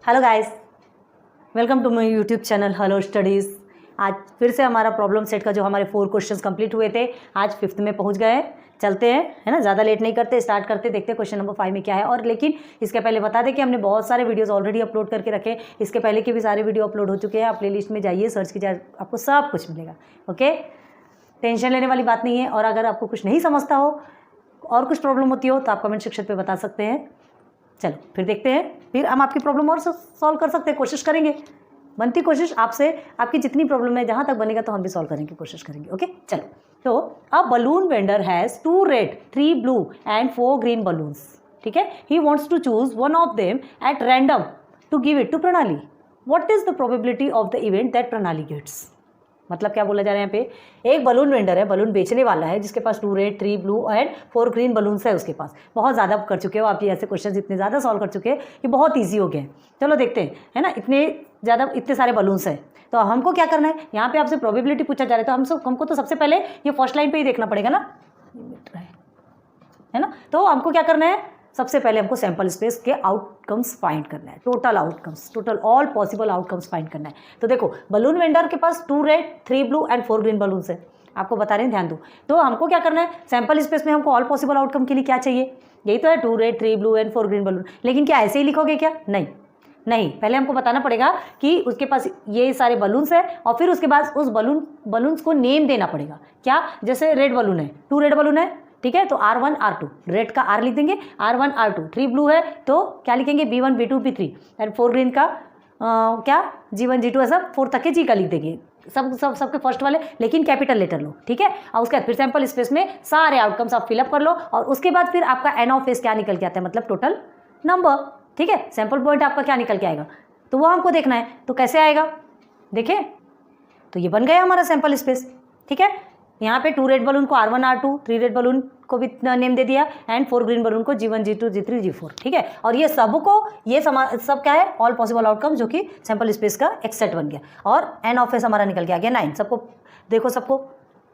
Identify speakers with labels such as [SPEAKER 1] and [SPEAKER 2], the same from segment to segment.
[SPEAKER 1] Hello guys, welcome to my YouTube channel hello studies. आज फिर से हमारा प्रॉब्लम सेट का जो हमारे 4 क्वेश्चंस कंप्लीट हुए थे, आज 5th में पहुंच गए हैं। चलते हैं, है ना, ज़्यादा लेट नहीं करते, स्टार्ट करते, देखते हैं क्वेश्चन नंबर 5 में क्या है। और लेकिन इसके पहले बता दें कि हमने बहुत सारे वीडियोस ऑलरेडी अपलोड करके रखे। इसके पहले के भी सारे वीडियो अपलोड हो चुके हैं। आप प्लेलिस्ट में जाइए, सर्च कीजिए, आपको सब कुछ मिलेगा। ओके, टेंशन लेने वाली बात नहीं है। और अगर आपको कुछ नहीं समझता हो और कुछ प्रॉब्लम होती हो तो आप कमेंट सेक्शन पर बता सकते हैं। चलो फिर देखते हैं, फिर हम आपकी प्रॉब्लम और सॉल्व कर सकते हैं, कोशिश करेंगे, बनती कोशिश आपसे। आपकी जितनी प्रॉब्लम है, जहाँ तक बनेगा तो हम भी सॉल्व करने की कोशिश करेंगे। ओके चलो, तो a balloon vendor has 2 red 3 blue and 4 green balloons. ठीक है, he wants to choose one of them at random to give it to Pranali. What is the probability of the event that Pranali gets. मतलब क्या बोला जा रहा है यहाँ पे, एक बलून वेंडर है, बलून बेचने वाला है, जिसके पास 2 red 3 blue and 4 green balloons है उसके पास। बहुत ज़्यादा कर चुके हो आप ये ऐसे क्वेश्चन, इतने ज़्यादा सॉल्व कर चुके हैं कि बहुत ईजी हो गए। चलो देखते हैं, है ना, इतने सारे बलून्स हैं। तो हमको क्या करना है, यहाँ पे आपसे प्रोबेबिलिटी पूछा जा रहा है, तो हमको तो सबसे पहले ये फर्स्ट लाइन पे ही देखना पड़ेगा ना, है ना। तो हमको क्या करना है, सबसे पहले हमको सैंपल स्पेस के आउटकम्स फाइंड करना है, total outcomes, total all possible outcomes find करना है। तो देखो, बलून वेंडर के पास 2 red 3 blue and 4 green balloons है, आपको बता रहे हैं, ध्यान दो। तो हमको क्या करना है, सैंपल स्पेस में हमको ऑल पॉसिबल आउटकम के लिए क्या चाहिए, यही तो है, 2 red 3 blue and 4 green balloon. लेकिन क्या ऐसे ही लिखोगे क्या, नहीं, पहले हमको बताना पड़ेगा कि उसके पास ये सारे बलून्स है, और फिर उसके बाद उस बलून्स को नेम देना पड़ेगा। क्या, जैसे रेड बलून है, 2 रेड बलून है, ठीक है, तो R1 R2, रेड का R लिख देंगे, R1 R2। 3 ब्लू है तो क्या लिखेंगे, B1 B2 B3। And 4 green का क्या, G1 G2, ऐसा 4 तक के जी का लिख देंगे, सबके फर्स्ट वाले, लेकिन कैपिटल लेटर लो, ठीक है। और उसके बाद फिर सैंपल स्पेस में सारे आउटकम्स आप फिलअप कर लो, और उसके बाद फिर आपका N ऑफ S क्या निकल के आता है, मतलब टोटल नंबर, ठीक है। सैंपल पॉइंट आपका क्या निकल के आएगा, तो वो हमको देखना है। तो कैसे आएगा, देखिए, तो ये बन गया हमारा सैंपल स्पेस, ठीक है। यहाँ पे 2 रेड बलून को R1 R2, 3 रेड बलून को भी नेम दे दिया, एंड 4 ग्रीन बलून को G1 G2 G3 G4, ठीक है। और ये ये सब क्या है, ऑल पॉसिबल आउटकम, जो कि सैंपल स्पेस का एक सेट बन गया। और N ऑफ S हमारा निकल के आ गया 9। सबको देखो, सबको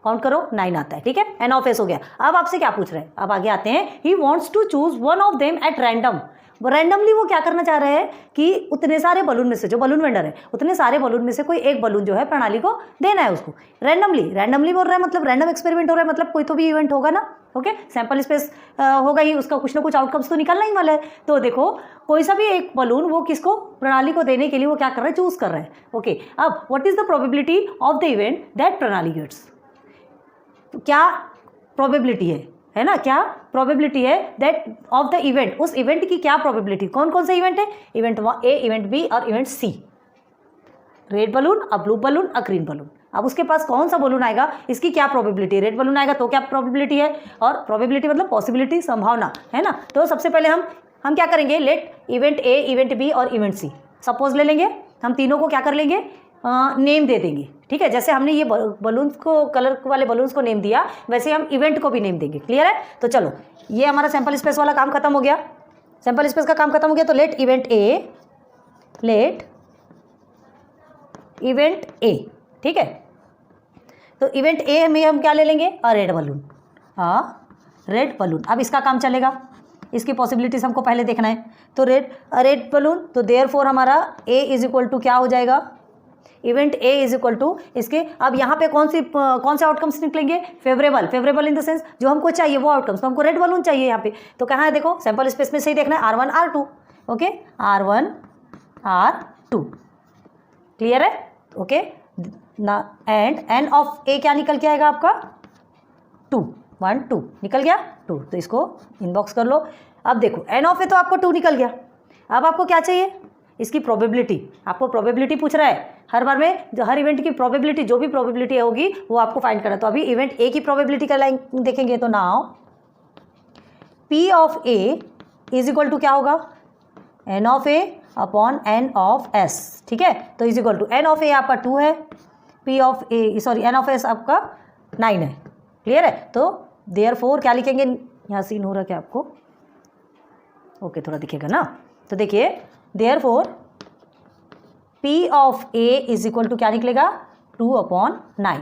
[SPEAKER 1] काउंट करो, 9 आता है, ठीक है। N ऑफ S हो गया। अब आपसे क्या पूछ रहे हैं, अब आगे आते हैं, he wants to choose one of them at random. Randomly वो क्या करना चाह रहे हैं कि उतने सारे बलून में से, जो बलून वेंडर है, उतने सारे बलून में से कोई एक बलून जो है प्रणाली को देना है उसको। रैंडमली बोल रहा है, मतलब रैंडम एक्सपेरिमेंट हो रहा है, मतलब कोई तो भी इवेंट होगा ना। ओके, सैंपल स्पेस होगा ही, उसका कुछ ना कुछ आउटकम्स तो निकलना ही वाला है। तो देखो, कोई सा भी एक बलून वो किसको, प्रणाली को देने के लिए वो क्या कर रहा है, चूज कर रहा है। ओके, अब what is the probability of the event that Pranali gets. तो क्या प्रोबेबिलिटी है ना, क्या प्रोबेबिलिटी है दैट ऑफ द इवेंट, उस इवेंट की क्या प्रोबेबिलिटी, कौन कौन से इवेंट है, इवेंट A, इवेंट B और इवेंट C। रेड बलून, अ ब्लू बलून, अ ग्रीन बलून। अब उसके पास कौन सा बलून आएगा, इसकी क्या प्रोबेबिलिटी, रेड बलून आएगा तो क्या प्रोबेबिलिटी है, और प्रोबेबिलिटी मतलब पॉसिबिलिटी, संभावना, है ना। तो सबसे पहले हम क्या करेंगे, let event A, event B और इवेंट C सपोज ले लेंगे। हम तीनों को क्या कर लेंगे, नेम दे देंगे, ठीक है। जैसे हमने ये बलून्स को, कलर वाले बलून्स को नेम दिया, वैसे हम इवेंट को भी नेम देंगे। क्लियर है। तो चलो, ये हमारा सैंपल स्पेस वाला काम खत्म हो गया, सैंपल स्पेस का काम खत्म हो गया। तो लेट इवेंट A, ठीक है। तो इवेंट A में हम क्या ले लेंगे, रेड बलून। अब इसका काम चलेगा, इसकी पॉसिबिलिटीज हमको पहले देखना है। तो रेड बलून, तो देयरफॉर हमारा A इज इक्वल टू क्या हो जाएगा, event A is equal to इसके। अब यहाँ पे कौन से आउटकम्स निकलेंगे, फेवरेबल इन द सेंस जो हमको चाहिए वो आउटकम्स। तो हमको रेड बलून चाहिए यहाँ पे, तो कहाँ है, देखो सैंपल स्पेस में सही देखना है, R1 R2। Okay, R1 R2, clear है। ओके ना, एंड N ऑफ A क्या निकल के आएगा आपका, 2 निकल गया, 2। तो इसको इनबॉक्स कर लो। अब देखो, N ऑफ A तो आपको 2 निकल गया। अब आपको क्या चाहिए, इसकी प्रोबेबिलिटी, आपको प्रोबेबिलिटी पूछ रहा है हर बार में, जो हर इवेंट की प्रोबेबिलिटी, जो भी प्रोबेबिलिटी होगी वो आपको फाइंड करना है। तो अभी इवेंट A की प्रोबेबिलिटी का लाइन देखेंगे, तो now P of A is equal to क्या होगा, N of A upon N of S, ठीक है। तो is equal to N of A आपका 2 है, N ऑफ S आपका 9 है। क्लियर है। तो देयरफॉर क्या लिखेंगे, यहाँ सीन हो रहा है क्या आपको, ओके थोड़ा दिखेगा ना। तो देखिए, therefore P of A is equal to क्या निकलेगा, 2/9।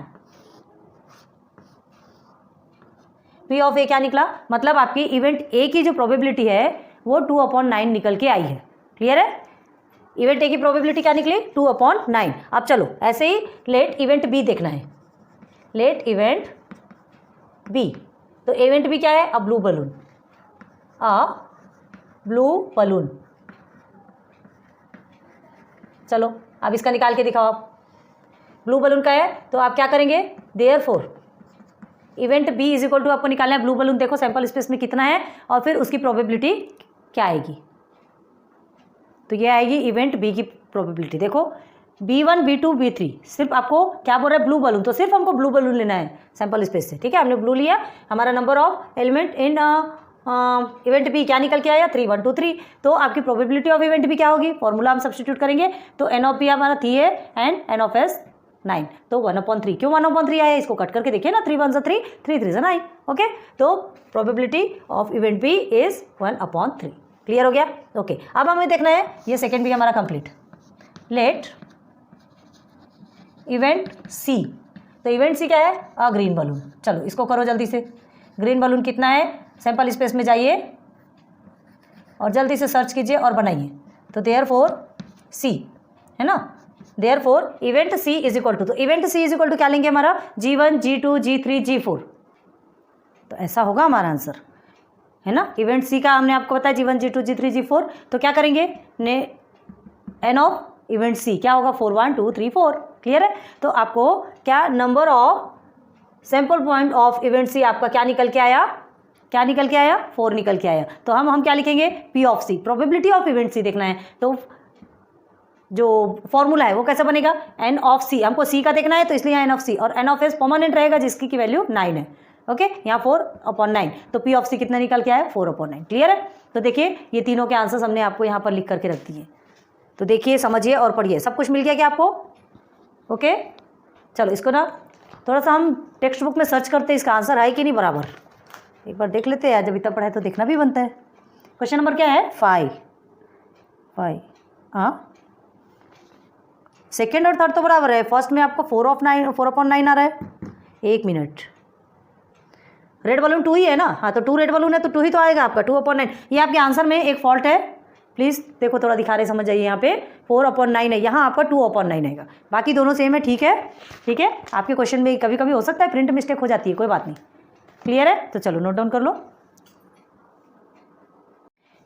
[SPEAKER 1] P ऑफ A क्या निकला, मतलब आपकी इवेंट A की जो प्रोबेबिलिटी है वो 2/9 निकल के आई है। क्लियर है। इवेंट ए की प्रोबेबिलिटी क्या निकली 2/9। अब चलो ऐसे ही लेट इवेंट बी देखना है, लेट इवेंट बी। तो इवेंट बी क्या है, अ ब्लू बलून, अ ब्लू बलून। चलो अब इसका निकाल के दिखाओ आप, ब्लू बलून का है तो आप क्या करेंगे, therefore event B is equal to आपको निकालना है ब्लू बलून, देखो सैंपल स्पेस में कितना है और फिर उसकी प्रोबेबिलिटी क्या आएगी। तो ये आएगी इवेंट बी की प्रोबेबिलिटी, देखो B1 B2 B3, सिर्फ आपको क्या बोल रहा है ब्लू बलून, तो सिर्फ हमको ब्लू बलून लेना है सैंपल स्पेस से, ठीक है। हमने ब्लू लिया, हमारा number of element in event B क्या निकल के आया 3 1 2 3। तो आपकी प्रोबेबिलिटी ऑफ इवेंट बी क्या होगी, फॉर्मूला हम सब्सटीट्यूट करेंगे, तो एन ऑफ बी हमारा 3 है एंड एन ऑफ एस 9, तो 1/3। क्यों 1/3 आया, इसको कट करके देखिए ना, 3 1 3 3 3 9, ओके। तो probability of event B is 1/3। Clear हो गया, ओके। अब हमें देखना है ये सेकेंड बी हमारा कंप्लीट, लेट इवेंट सी। तो इवेंट सी क्या है, अ ग्रीन बलून। चलो इसको करो जल्दी से, ग्रीन बलून कितना है, सैंपल स्पेस में जाइए और जल्दी से सर्च कीजिए और बनाइए। तो देयरफॉर सी है ना, therefore event C is equal to, तो event C is equal to क्या लेंगे हमारा G1 G2 G3 G4। तो ऐसा होगा हमारा आंसर, है ना। इवेंट सी का हमने आपको बताया G1 G2 G3 G4, तो क्या करेंगे ने एन ऑफ इवेंट सी क्या होगा 4 1 2 3 4। क्लियर है, तो आपको क्या number of sample point of event C आपका क्या निकल के आया, क्या निकल के आया 4 निकल के आया। तो हम क्या लिखेंगे, P of C, probability of event C देखना है, तो जो फॉर्मूला है वो कैसे बनेगा, एन ऑफ सी, हमको सी का देखना है तो इसलिए एन ऑफ सी, और एन ऑफ एस परमानेंट रहेगा जिसकी की वैल्यू 9 है, ओके। यहाँ 4/9, तो P ऑफ सी कितना निकल के आया 4/9। क्लियर है, तो देखिए ये तीनों के आंसर्स हमने आपको यहाँ पर लिख करके रख दिए, तो देखिए समझिए और पढ़िए, सब कुछ मिल गया क्या आपको, ओके। चलो इसको ना थोड़ा सा हम टेक्स्ट बुक में सर्च करते हैं इसका आंसर है कि नहीं बराबर, एक बार देख लेते हैं, जब इतना पढ़ा है तो देखना भी बनता है। क्वेश्चन नंबर क्या है 5। हाँ सेकेंड और थर्ड तो बराबर है, फर्स्ट में आपको 4/9 आ रहा है। एक मिनट, रेड बलून 2 ही है ना, हाँ तो 2 रेड बलून है तो 2 ही तो आएगा आपका 2/9। ये आपके आंसर में एक फॉल्ट है, प्लीज़ देखो थोड़ा दिखा रहे समझ जाइए, यहाँ पे 4/9 है, यहाँ आपका 2/9 आएगा, बाकी दोनों सेम है, ठीक है ठीक है। आपके क्वेश्चन में कभी कभी हो सकता है प्रिंट मिस्टेक हो जाती है, कोई बात नहीं। क्लियर है, तो चलो नोट डाउन कर लो।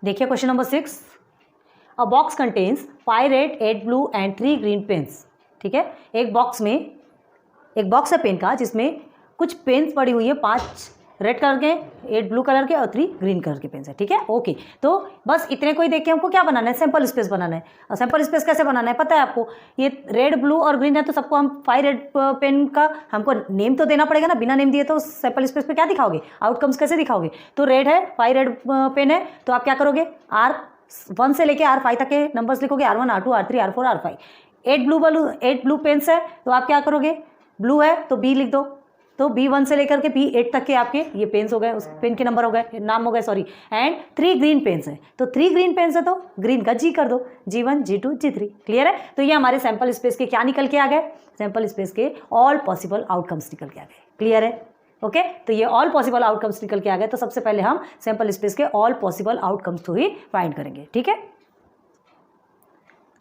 [SPEAKER 1] देखिए question number 6, a box contains 5 red 8 blue and 3 green pens. ठीक है, एक बॉक्स है पेन का जिसमें कुछ पेन्स पड़ी हुई है, 5 रेड कलर के, 8 ब्लू कलर के और 3 ग्रीन कलर के पेन्स है। ठीक है, ओके। तो बस इतने को ही देख के हमको क्या बनाना है, सैंपल स्पेस बनाना है। और सैंपल स्पेस कैसे बनाना है पता है आपको, ये रेड ब्लू और ग्रीन है तो सबको हम 5 रेड पेन का हमको नेम तो देना पड़ेगा ना, बिना नेम दिए तो सैंपल स्पेस पे क्या दिखाओगे, आउटकम्स कैसे दिखाओगे। तो रेड है, 5 रेड पेन है, तो आप क्या करोगे, R1 से लेके R5 तक के नंबर्स लिखोगे, R1 R2 R3 R4 R5। 8 blue pens है तो आप क्या करोगे, ब्लू है तो B लिख दो, तो B1 से लेकर के B8 तक के आपके ये पेन्स हो गए, उस पेन के नंबर हो गए, नाम हो गए सॉरी। एंड 3 ग्रीन पेन्स है, तो 3 ग्रीन पेन्स है तो ग्रीन का G कर दो, G1 G2 G3। क्लियर है, तो ये हमारे सैंपल स्पेस के क्या निकल के आ गए, सैंपल स्पेस के ऑल पॉसिबल आउटकम्स निकल के आ गए। क्लियर है, ओके। तो ये ऑल पॉसिबल आउटकम्स निकल के आ गए, तो सबसे पहले हम सैंपल स्पेस के ऑल पॉसिबल आउटकम्स को ही फाइंड करेंगे। ठीक है,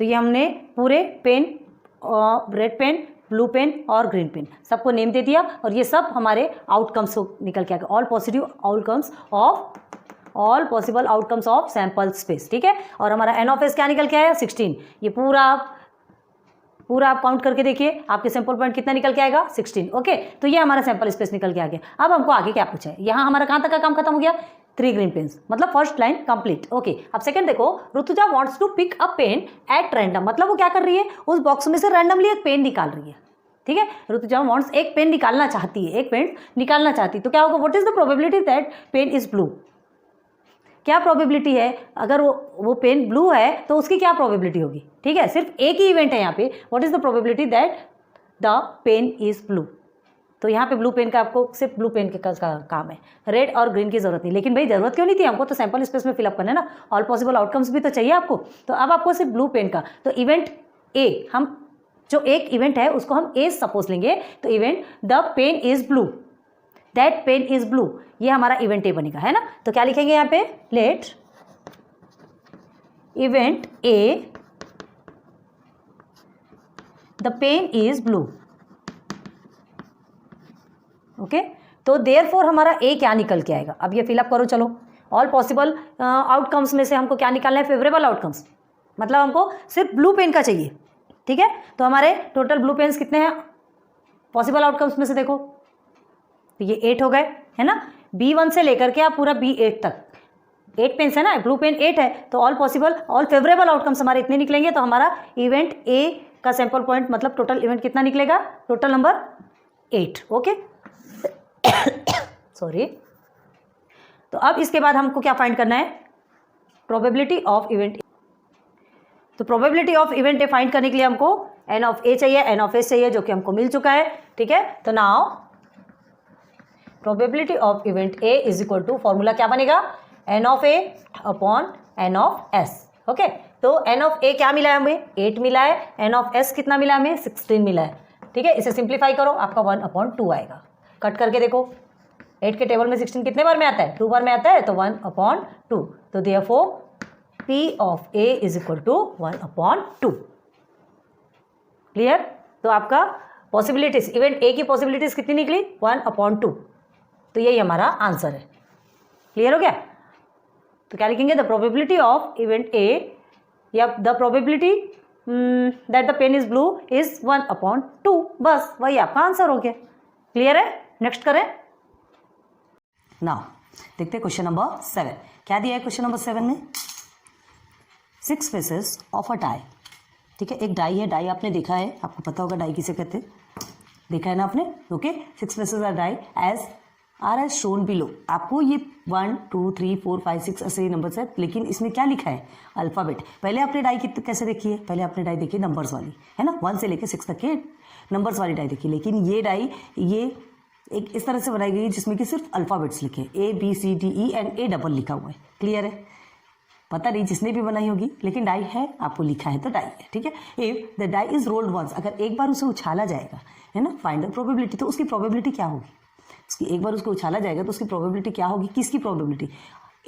[SPEAKER 1] तो ये हमने पूरे pen, red pen, blue pen और ग्रीन पेन सबको नेम दे दिया, और ये सब हमारे आउटकम्स निकल के आ गए, all possible outcomes of sample space. ठीक है, और हमारा एन ऑफ एस क्या निकल के आया 16। ये पूरा आप काउंट करके देखिए, आपके सैंपल पॉइंट कितना निकल के आएगा 16। ओके, तो ये हमारा सैंपल स्पेस निकल के आ गया। अब हमको आगे क्या पूछा है, यहाँ हमारा कहाँ तक का काम खत्म हो गया, 3 ग्रीन पेन्स, मतलब फर्स्ट लाइन कंप्लीट। ओके, अब सेकंड देखो, Rutuja wants to pick a pen at random, मतलब वो क्या कर रही है, उस बॉक्स में से रैंडमली एक पेन निकाल रही है। ठीक है, ऋतुजा वांट्स एक पेन निकालना चाहती है, एक पेन निकालना चाहती है, तो क्या होगा, what is the probability that pen is blue. क्या प्रोबेबिलिटी है, अगर वो पेन ब्लू है तो उसकी क्या प्रोबेबिलिटी होगी। ठीक है, सिर्फ एक ही इवेंट है यहाँ पे, what is the probability that the pen is blue. तो यहाँ पे ब्लू पेन का आपको सिर्फ ब्लू पेन के का काम है, रेड और ग्रीन की जरूरत नहीं। लेकिन भाई जरूरत क्यों नहीं थी, हमको तो सैंपल स्पेस में फिलअप करना है ना, ऑल पॉसिबल आउटकम्स भी तो चाहिए आपको। तो अब आपको सिर्फ ब्लू पेन का, तो इवेंट ए, हम जो एक इवेंट है उसको हम ए सपोज लेंगे, तो event the pen is blue, that pen is blue, ये हमारा इवेंट ए बनेगा, है ना। तो क्या लिखेंगे यहाँ पे, let event A the pen is blue. Okay, तो देयरफॉर हमारा ए क्या निकल के आएगा, अब ये फिलअप करो। चलो, ऑल पॉसिबल आउटकम्स में से हमको क्या निकालना है, फेवरेबल आउटकम्स, मतलब हमको सिर्फ ब्लू पेन का चाहिए। ठीक है, तो हमारे टोटल ब्लू पेन्स कितने हैं पॉसिबल आउटकम्स में से, देखो तो ये 8 हो गए, है ना। B1 से लेकर के आप पूरा B8 तक 8 पेन्स है ना, ब्लू पेन 8 है, तो all possible all favourable outcomes हमारे इतने निकलेंगे। तो हमारा इवेंट ए का सैंपल पॉइंट मतलब टोटल इवेंट कितना निकलेगा, टोटल नंबर 8। Okay, sorry. तो अब इसके बाद हमको क्या फाइंड करना है, प्रोबेबिलिटी ऑफ इवेंट। तो probability of event A find करने के लिए हमको एन ऑफ ए चाहिए, एन ऑफ एस चाहिए, जो कि हमको मिल चुका है। ठीक है, तो now probability of event A is equal to, formula क्या बनेगा, n of A upon n of S. Okay, तो एन ऑफ ए क्या मिला है हमें, 8 मिला है, एन ऑफ एस कितना मिला हमें, 16 मिला है। ठीक है, इसे सिंप्लीफाई करो, आपका 1/2 आएगा। कट करके देखो, 8 के टेबल में 16 कितने बार में आता है, 2 बार में आता है, तो 1/2। तो therefore P of A is equal to 1/2। Clear, तो आपका पॉसिबिलिटीज, इवेंट ए की पॉसिबिलिटीज कितनी निकली, 1/2। तो यही हमारा आंसर है। क्लियर हो गया, तो क्या लिखेंगे, the probability of event A या the probability that the pen is blue is 1/2, बस वही आपका आंसर हो गया। क्लियर है, नेक्स्ट करें। नाउ देखते हैं क्वेश्चन नंबर 7, क्या दिया है क्वेश्चन नंबर 7 में, 6 फेसेस ऑफ अ डाई। ठीक है, एक डाई है, डाई आपने देखा है, आपको पता होगा डाई किसे कहते हैं, देखा है ना आपने। Okay, 6 faces are die as are as shown below. आपको ये 1 2 3 4 5 6 ऐसे ही नंबर्स है, लेकिन इसमें क्या लिखा है, अल्फ़ाबेट। पहले आपने डाई कैसे देखी है, पहले आपने डाई देखी नंबर्स वाली, है ना, 1 से लेकर 6 तक के नंबर्स वाली डाई देखी। लेकिन ये डाई ये एक इस तरह से बनाई गई है जिसमें कि सिर्फ अल्फ़ाबेट्स लिखे, ABCDE एंड A लिखा हुआ है। क्लियर है, पता नहीं जिसने भी बनाई होगी, लेकिन डाई है, आपको लिखा है तो डाई है। ठीक है, if the die is rolled once, अगर एक बार उसे उछाला जाएगा, है ना, फाइंड द प्रोबेबिलिटी, तो उसकी प्रोबेबिलिटी क्या होगी, उसकी एक बार उसको उछाला जाएगा तो उसकी प्रोबेबिलिटी क्या होगी, किसकी probability,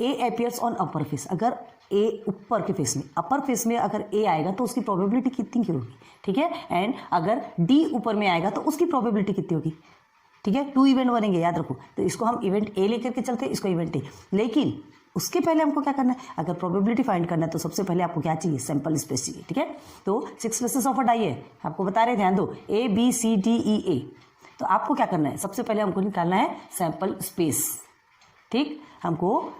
[SPEAKER 1] A appears on upper face, अगर ए ऊपर के फेस में, अपर फेस में अगर ए आएगा तो उसकी प्रोबेबिलिटी कितनी की होगी। ठीक है, एंड अगर डी ऊपर में आएगा तो उसकी प्रोबेबिलिटी कितनी होगी। ठीक है, 2 इवेंट बनेंगे, याद रखो। तो इसको हम इवेंट ए लेकर के चलते हैं, इसको इवेंट ए, लेकिन उसके पहले हमको क्या करना है, अगर प्रोबेबिलिटी फाइंड करना है तो सबसे पहले आपको क्या चाहिए, सैंपल स्पेस चाहिए। ठीक है, तो 6 फेसेस ऑफ अ डाई है, आपको बता रहे, ध्यान दो, ABCDEA। तो आपको क्या करना है, सबसे पहले हमको निकालना है सैंपल स्पेस। ठीक, हमको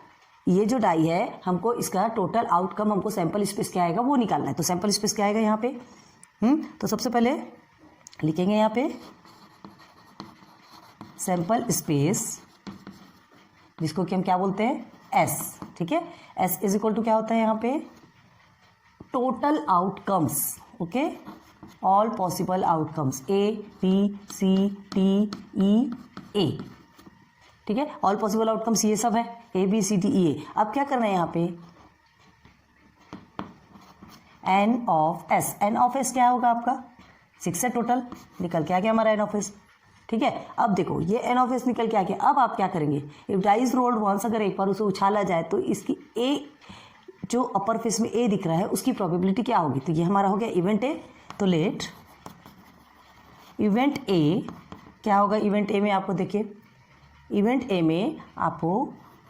[SPEAKER 1] ये जो डाई है, हमको इसका टोटल आउटकम, हमको सैंपल स्पेस क्या आएगा वो निकालना है। तो सैंपल स्पेस क्या आएगा यहाँ पे, तो सबसे पहले लिखेंगे यहाँ पे सैंपल स्पेस, जिसको कि हम क्या बोलते हैं, S। ठीक है, S इज इक्वल टू क्या होता है यहाँ पे, total outcomes. Okay, all possible outcomes, ABCDE। ठीक है, ऑल पॉसिबल आउटकम्स ये सब है, ABCDE। अब क्या करना है यहाँ पे, N of S। N of S क्या होगा आपका, 6 है टोटल, निकल के आ गया हमारा N ऑफ S। ठीक है, अब देखो ये N ऑफ S निकल के आ गया। अब आप क्या करेंगे, if die is rolled once, अगर एक बार उसे उछाला जाए तो इसकी A जो अपर फेस में A दिख रहा है उसकी प्रोबेबिलिटी क्या होगी। तो ये हमारा हो गया इवेंट ए। तो लेट इवेंट ए क्या होगा, इवेंट ए में आपको देखिए, इवेंट ए में आपको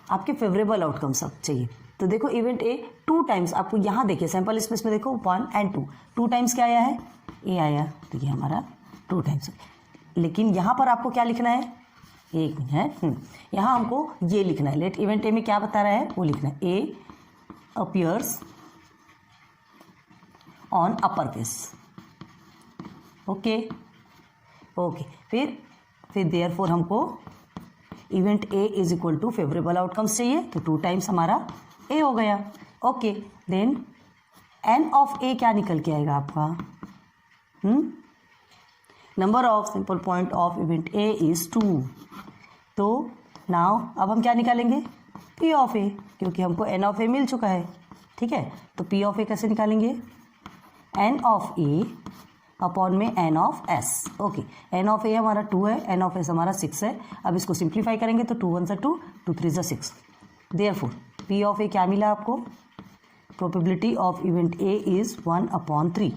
[SPEAKER 1] आपके फेवरेबल आउटकम सब चाहिए। तो देखो इवेंट ए 2 टाइम्स, आपको यहाँ देखिए सैंपल स्पेस में देखो 1 और 2, 2 टाइम्स क्या आया है, ए आया, तो ये हमारा 2 टाइम्स। लेकिन यहाँ पर आपको क्या लिखना है, एक मिनट है, यहाँ हमको ये लिखना है, लेट इवेंट ए में क्या बता रहा है वो लिखना है, A appears on upper face. Okay okay, फिर देयरफॉर हमको event A is equal to favourable outcomes चाहिए, तो 2 टाइम्स हमारा ए हो गया। Okay, then N of A क्या निकल के आएगा आपका, number of sample point of event A is 2। तो नाउ अब हम क्या निकालेंगे, पी ऑफ ए, क्योंकि हमको एन ऑफ ए मिल चुका है। ठीक है, तो पी ऑफ ए कैसे निकालेंगे, एन ऑफ ए अपॉन में N of S. Okay, N of A हमारा 2 है, एन ऑफ एस हमारा 6 है। अब इसको सिंप्लीफाई करेंगे तो 2 1 2, 2 3 6। देयरफॉर पी ऑफ ए क्या मिला आपको, probability of event A is 1/3।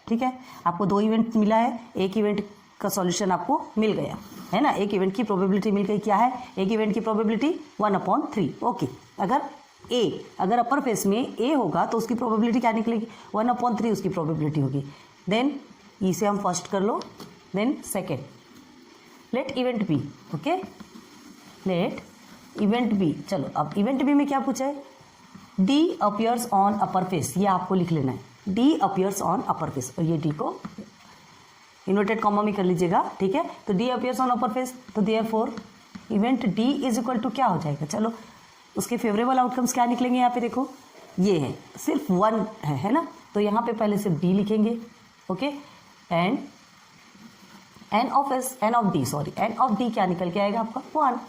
[SPEAKER 1] ठीक है, आपको 2 इवेंट मिला है, एक इवेंट का सॉल्यूशन आपको मिल गया है ना, एक इवेंट की प्रोबेबिलिटी मिल गई, क्या है, एक इवेंट की प्रोबेबिलिटी 1/3। ओके, अगर अपर फेस में ए होगा तो उसकी प्रोबेबिलिटी क्या निकलेगी, 1/3 उसकी प्रोबेबिलिटी होगी। देन इसे हम फर्स्ट कर लो, then second, let event B, okay, let event B. चलो अब इवेंट बी में क्या पूछा है, D appears on upper face, ये आपको लिख लेना है, D appears on upper face, और ये डी को इन्वर्टेड कॉमा में कर लीजिएगा, ठीक है। तो D appears on upper face, तो therefore event D is equal to क्या हो जाएगा, चलो उसके फेवरेबल आउटकम्स क्या निकलेंगे, यहाँ पे देखो ये है, सिर्फ 1 है ना, तो यहाँ पे पहले सिर्फ डी लिखेंगे, okay, and n of D क्या निकल के आएगा आपका 1,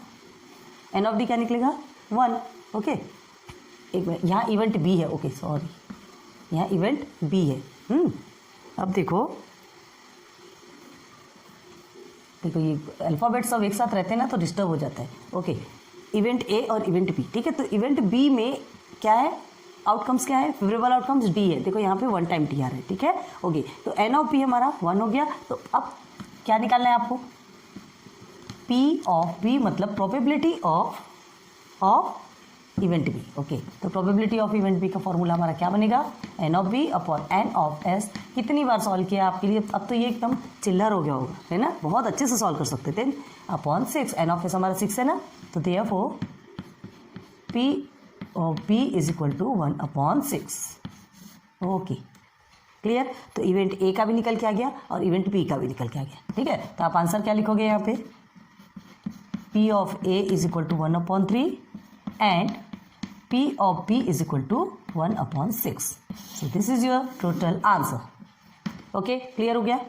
[SPEAKER 1] एन ऑफ डी क्या निकलेगा 1, ओके। एक मिनट, यहाँ इवेंट बी है, ओके सॉरी, यहाँ इवेंट बी है। अब देखो ये अल्फ़ाबेट सब एक साथ रहते हैं ना तो डिस्टर्ब हो जाता है, ओके। इवेंट ए और इवेंट बी, ठीक है, तो इवेंट बी में क्या है, आउटकम्स क्या है, फेवरेबल आउटकम्स डी है, देखो यहाँ पे 1 टाइम टी आ रहा है, ठीक है, ओके। तो एन ऑफ बी हमारा 1 हो गया, तो अब क्या निकालना है आपको, पी ऑफ बी मतलब probability of event B, okay. तो प्रोबेबिलिटी ऑफ इवेंट बी का फॉर्मूला हमारा क्या बनेगा, n of B upon n of S. कितनी बार सॉल्व किया आपके लिए, अब तो ये एकदम चिल्लर हो गया होगा, है ना, बहुत अच्छे से सॉल्व कर सकते थे, अपॉन 6, एन ऑफ एस हमारा 6 है ना, तो therefore P of B is equal to 1/6, okay, clear. तो इवेंट ए का भी निकल के आ गया और इवेंट बी का भी निकल के आ गया, ठीक है। तो आप आंसर क्या लिखोगे यहाँ पे, P of A is equal to 1/3 and P of B is equal to 1/6. So this is your total answer. Okay, clear हो गया,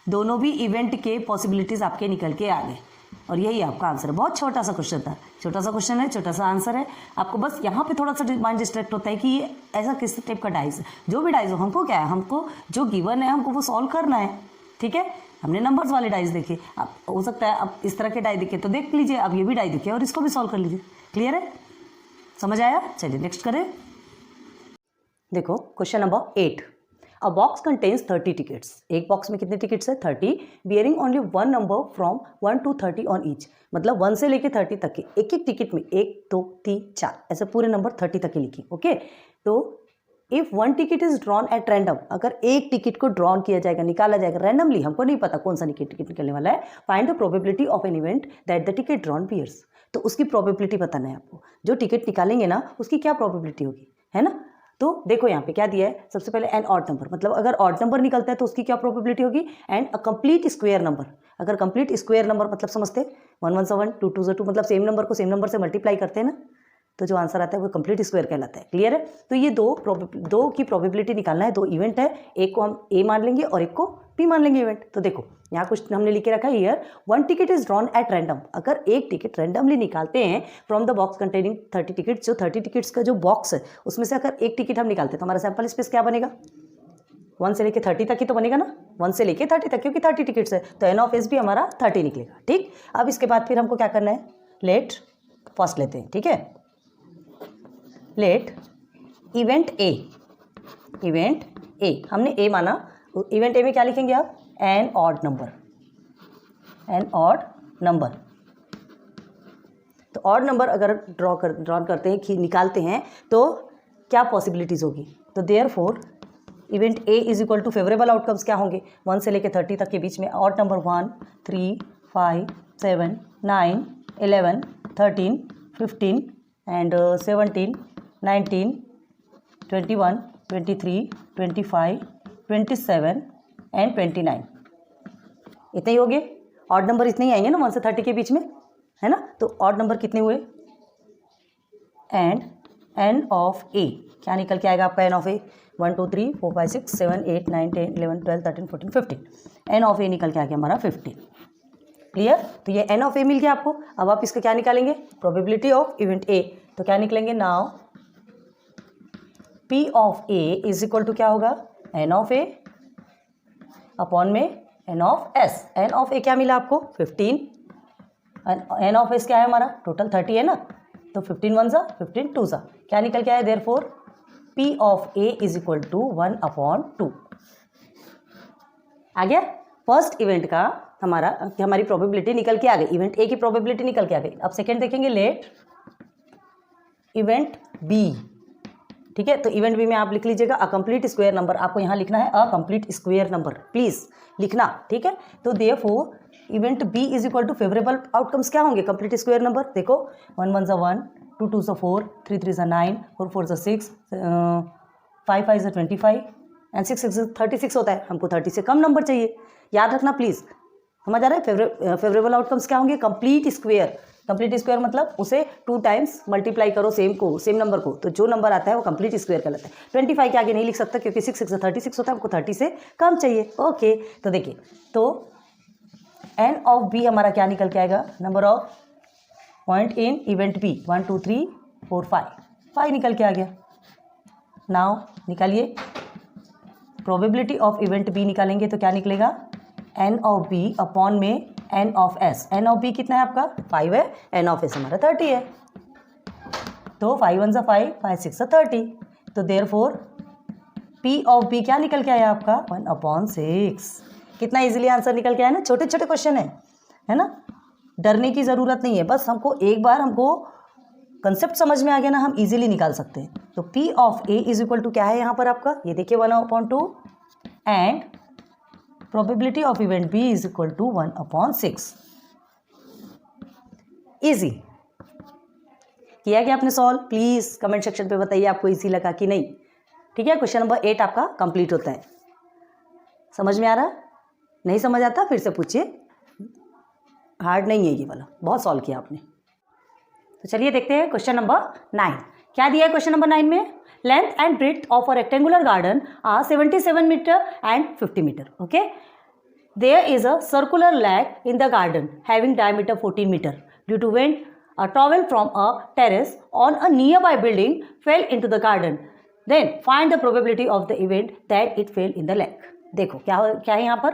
[SPEAKER 1] दोनों भी इवेंट के पॉसिबिलिटीज़ आपके निकल के आ गए और यही आपका आंसर है। बहुत छोटा सा क्वेश्चन था, छोटा सा क्वेश्चन है, छोटा सा आंसर है। आपको बस यहाँ पे थोड़ा सा माइंड डिस्ट्रैक्ट होता है कि ये ऐसा किस टाइप का डाइस है, जो भी डाइस हो, हमको क्या है, हमको जो गिवन है हमको वो सॉल्व करना है, ठीक है। हमने नंबर्स वाले डाइस देखे, अब हो सकता है अब इस तरह के डाई देखे तो देख लीजिए, अब ये भी डाई देखे और इसको भी सॉल्व कर लीजिए, क्लियर है, समझ आया। चलिए नेक्स्ट करें, देखो क्वेश्चन नंबर 8, अ बॉक्स कंटेन्स 30 टिकट्स, एक बॉक्स में कितने टिकट्स है 30, bearing only 1 number from 1 to 30 on each, मतलब 1 से लेके 30 तक के एक एक टिकट में 1 2 3 4 ऐसे पूरे नंबर 30 तक के लिखी, ओके। तो if 1 ticket is drawn at random, अगर एक टिकट को ड्रॉन किया जाएगा, निकाला जाएगा रैंडमली, हमको नहीं पता कौन सा टिकट निकलने वाला है, find the probability of an event that the ticket drawn bears, तो उसकी प्रोबेबिलिटी बताना है आपको, जो टिकट निकालेंगे ना उसकी क्या प्रोबेबिलिटी होगी, है ना। तो देखो यहाँ पे क्या दिया है, सबसे पहले एन ऑड नंबर, मतलब अगर ऑड नंबर निकलता है तो उसकी क्या प्रोबेबिलिटी होगी, and a complete square number, अगर कंप्लीट स्क्वायर नंबर मतलब समझते 1 1 7 2 2 2, मतलब सेम नंबर को सेम नंबर से मल्टीप्लाई करते हैं ना, तो जो आंसर आता है वो कंप्लीट स्क्वायर कहलाता है, क्लियर है। तो ये दो की प्रोबेबिलिटी निकालना है, 2 इवेंट है, एक को हम ए मान लेंगे और एक को बी मान लेंगे इवेंट। तो देखो यहाँ कुछ हमने लिख के रखा है, here 1 ticket is drawn at random, अगर एक टिकट रैंडमली निकालते हैं from the box containing 30 tickets, जो 30 टिकट्स का जो बॉक्स है उसमें से अगर एक टिकट हम निकालते हैं तो हमारा सैंपल स्पेस क्या बनेगा, 1 से लेके 30 तक ही तो बनेगा ना, 1 से लेके 30 तक, क्योंकि 30 टिकट्स है तो एन ऑफ एस भी हमारा 30 निकलेगा, ठीक। अब इसके बाद फिर हमको क्या करना है, लेट फर्स्ट लेते हैं, ठीक है, लेट इवेंट ए हमने ए माना, इवेंट ए में क्या लिखेंगे आप, एन ऑड नंबर, तो ऑड नंबर अगर ड्रॉ करते हैं कि निकालते हैं तो क्या पॉसिबिलिटीज़ होगी, तो therefore event A is equal to favourable outcomes क्या होंगे, 1 से लेकर 30 तक के बीच में ऑड नंबर 1 3 5 7 9 11 13 15 एंड 17 19 21 23 25 27 एंड 29, इतने ही हो गए, ऑड नंबर इतने ही आएंगे ना 1 से 30 के बीच में, है ना। तो ऑड नंबर कितने हुए, एंड एन ऑफ ए क्या निकल के आएगा आपका, N of A 1 2 3 4 5 6 7 8 9 10 11 12 13 14 15, N of ए निकल के आ गया हमारा 15, क्लियर। तो ये एन ऑफ ए मिल गया आपको। अब आप इसका क्या निकालेंगे, प्रोबेबिलिटी ऑफ इवेंट ए, तो क्या निकलेंगे, now P of A is equal to क्या होगा, एन ऑफ ए अपॉन में N of S, N of A क्या मिला आपको 15, एन ऑफ एस क्या है हमारा टोटल 30 है ना, तो 15 1 सा 15 2 सा क्या निकल के आया, therefore P of A is equal to 1/2,
[SPEAKER 2] आ गया। फर्स्ट इवेंट का हमारी प्रोबेबिलिटी निकल के आ गई, इवेंट ए की प्रोबेबिलिटी निकल के आ गई। अब सेकेंड देखेंगे, लेट इवेंट बी, ठीक है। तो इवेंट बी में आप लिख लीजिएगा अ कंप्लीट स्क्वायर नंबर, आपको यहाँ लिखना है a complete square number, please लिखना, ठीक है। तो therefore event B is equal to favourable outcomes क्या होंगे, कंप्लीट स्क्वायर नंबर। देखो 1 1 1, 2 2 4, 3 3 9, 4 4 6, 5 5 25 एंड 6 6 36 होता है। हमको 30 से कम नंबर चाहिए, याद रखना प्लीज, समझ आ रहा है। फेवरेबल आउटकम्स क्या होंगे, कंप्लीट स्क्वायर। कंप्लीट स्क्वायर मतलब उसे 2 टाइम्स मल्टीप्लाई करो सेम नंबर को, तो जो नंबर आता है वो कंप्लीट स्क्वायर कहलाता है। 25 के आगे नहीं लिख सकता क्योंकि 6 6 36 होता है, हमको 30 से कम चाहिए। ओके, तो देखिए, तो एन ऑफ बी हमारा क्या निकल के आएगा, number of point in event B 1 2 3 4 5 निकल के आ गया। नाउ निकालिए प्रोबेबिलिटी ऑफ इवेंट बी, निकालेंगे तो क्या निकलेगा, एन ऑफ बी अपॉन में N of S. N of B कितना है आपका 5 है, एन ऑफ एस हमारा 30 है। तो 5 1 5, 5 6 30। तो देयरफॉर पी ऑफ बी क्या निकल के आया आपका 1/6। कितना इजीली आंसर निकल के आया ना, छोटे छोटे क्वेश्चन है ना, डरने की ज़रूरत नहीं है, बस हमको एक बार हमको कंसेप्ट समझ में आ गया ना, हम इजीली निकाल सकते हैं। तो P of A is equal to क्या है यहाँ पर आपका, ये देखिए 1/2 and probability of event B is equal to 1/6। Easy किया गया आपने सॉल्व, प्लीज कमेंट सेक्शन पे बताइए आपको इजी लगा कि नहीं, ठीक है। क्वेश्चन नंबर 8 आपका कंप्लीट होता है। समझ में आ रहा, नहीं समझ आता फिर से पूछिए, हार्ड नहीं है ये वाला, बहुत सॉल्व किया आपने। तो चलिए देखते हैं क्वेश्चन नंबर 9 क्या दिया है। क्वेश्चन नंबर 9 में length and breadth of a rectangular garden are 77 metre and 50 metre. Okay, there is a circular lake in the garden having diameter 14 metre due to wind a towel from a terrace on a nearby building fell into the garden, then find the probability of the event that it fell in the lake। देखो क्या है यहाँ पर,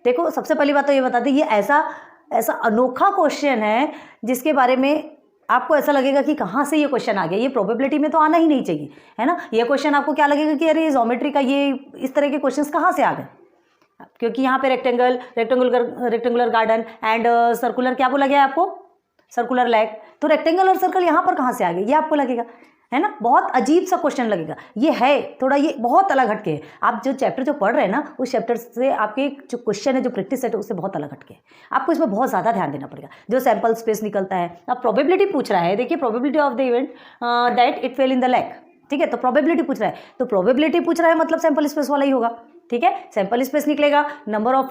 [SPEAKER 2] देखो सबसे पहली बात तो ये बता दें, ये ऐसा अनोखा क्वेश्चन है जिसके बारे में आपको ऐसा लगेगा कि कहाँ से ये क्वेश्चन आ गया, ये प्रोबेबिलिटी में तो आना ही नहीं चाहिए, है ना। ये क्वेश्चन आपको क्या लगेगा कि अरे ज्योमेट्री का ये इस तरह के क्वेश्चंस कहाँ से आ गए, क्योंकि यहाँ पे रेक्टेंगुलर गार्डन एंड सर्कुलर क्या बोला गया है आपको, सर्कुलर लैक। तो रेक्टेंगल और सर्कल यहाँ पर कहाँ से आ गए, ये आपको लगेगा, है ना, बहुत अजीब सा क्वेश्चन लगेगा। ये है थोड़ा, ये बहुत अलग हटके है। आप जो चैप्टर जो पढ़ रहे हैं ना, उस चैप्टर से आपके जो क्वेश्चन है, जो प्रैक्टिस सेट है, उससे बहुत अलग हटके है। आपको इसमें बहुत ज़्यादा ध्यान देना पड़ेगा। जो सैम्पल स्पेस निकलता है, अब प्रोबेबिलिटी पूछ रहा है, देखिए probability of the event that it fell in the lake, ठीक है। तो प्रोबेबिलिटी पूछ रहा है, तो प्रोबेबिलिटी पूछ रहा है मतलब सैम्पल स्पेस वाला ही होगा, ठीक है। सैम्पल स्पेस निकलेगा, नंबर ऑफ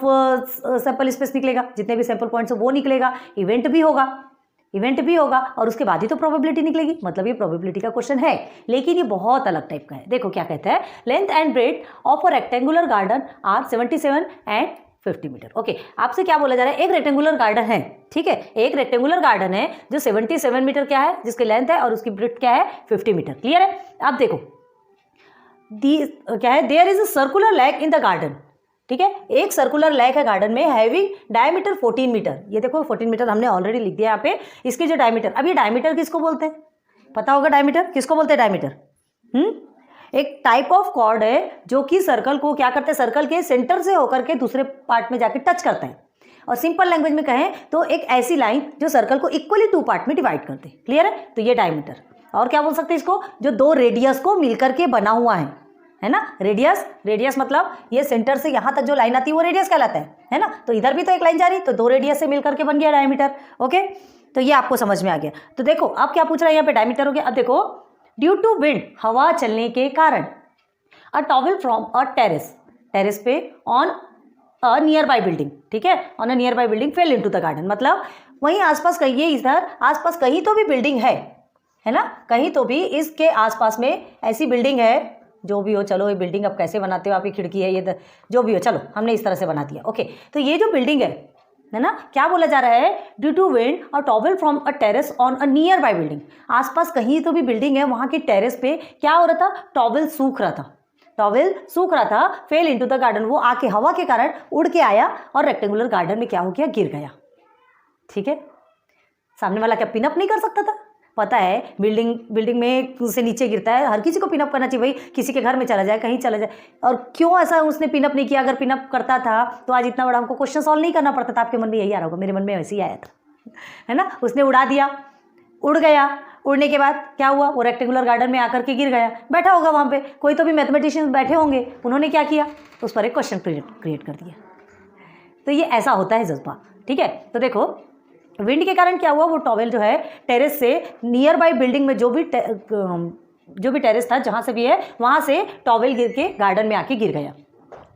[SPEAKER 2] सैम्पल स्पेस निकलेगा, जितने भी सैम्पल पॉइंट्स वो निकलेगा, इवेंट भी होगा और उसके बाद ही तो प्रोबेबिलिटी निकलेगी, मतलब ये प्रोबेबिलिटी का क्वेश्चन है, लेकिन ये बहुत अलग टाइप का है। देखो क्या कहता है, length and breadth of a rectangular garden are 77 and 50 metre. Okay, आपसे क्या बोला जा रहा है, एक रेक्टेंगुलर गार्डन है, ठीक है, एक रेक्टेंगुलर गार्डन है जो 77 मीटर क्या है, जिसकी लेंथ है, और उसकी ब्रेड्थ क्या है 50 मीटर। क्लियर है। अब देखो क्या है, there is a circular lake in the garden, ठीक है, एक सर्कुलर लैक है गार्डन में, हैविंग डायमीटर 14 मीटर। ये देखो 14 मीटर हमने ऑलरेडी लिख दिया यहाँ पे, इसकी जो डायमीटर, अब ये डायमीटर किसको बोलते हैं, पता होगा डायमीटर किसको बोलते हैं, डायमीटर एक टाइप ऑफ कॉर्ड है जो कि सर्कल को क्या करते हैं, सर्कल के सेंटर से होकर के दूसरे पार्ट में जाके टच करता है, और सिंपल लैंग्वेज में कहें तो एक ऐसी लाइन जो सर्कल को इक्वली 2 पार्ट में डिवाइड करते हैं। क्लियर है। तो ये डायमीटर, और क्या बोल सकते हैं इसको, जो 2 रेडियस को मिलकर के बना हुआ है ना। रेडियस मतलब ये सेंटर से यहाँ तक जो लाइन आती है वो रेडियस कहलाता है ना। तो इधर भी तो एक लाइन जा रही, तो 2 रेडियस से मिलकर के बन गया डायमीटर। ओके, तो ये आपको समझ में आ गया। तो देखो अब क्या पूछ रहा है यहाँ पे, डायमीटर हो गया। अब देखो ड्यू टू विंड, हवा चलने के कारण, अ टॉवल फ्रॉम अ टेरेस पे on a near by building, ठीक है, on a near by building fail into the garden, मतलब वहीं आसपास कहीं, ये इधर आसपास कहीं तो भी बिल्डिंग है ना, कहीं तो भी इसके आसपास में ऐसी बिल्डिंग है, जो भी हो, चलो ये बिल्डिंग अब कैसे बनाते हो आप, ये खिड़की है, ये जो भी हो, चलो हमने इस तरह से बना दिया। ओके, तो ये जो बिल्डिंग है ना, क्या बोला जा रहा है, ड्यू टू विंड और towel from a terrace on a near by building, आसपास कहीं तो भी बिल्डिंग है, वहाँ की टेरेस पे क्या हो रहा था, टॉवल सूख रहा था, फेल इनटू द गार्डन, वो आके हवा के कारण उड़ के आया और रेक्टेंगुलर गार्डन में क्या हो गया, गिर गया। ठीक है, सामने वाला क्या पिनअप नहीं कर सकता था,
[SPEAKER 1] पता है बिल्डिंग में से नीचे गिरता है, हर किसी को पिनअप करना चाहिए भाई, किसी के घर में चला जाए, कहीं चला जाए। और क्यों ऐसा उसने पिनअप नहीं किया? अगर पिनअप करता था तो आज इतना बड़ा हमको क्वेश्चन सॉल्व नहीं करना पड़ता था। आपके मन में यही आ रहा होगा, मेरे मन में वैसे ही आया था, है ना। उसने उड़ा दिया, उड़ गया, उड़ने के बाद क्या हुआ? वो रेक्टेंगुलर गार्डन में आकर के गिर गया। बैठा होगा वहाँ पे, कोई तो भी मैथमेटिशियंस बैठे होंगे, उन्होंने क्या किया? उस पर एक क्वेश्चन क्रिएट कर दिया। तो ये ऐसा होता है जज्बा, ठीक है। तो देखो विंड के कारण क्या हुआ, वो टॉवेल जो है टेरेस से नियर बाई बिल्डिंग में जो भी टेरेस था, जहाँ से भी है, वहाँ से टॉवेल गिर के गार्डन में आके गिर गया,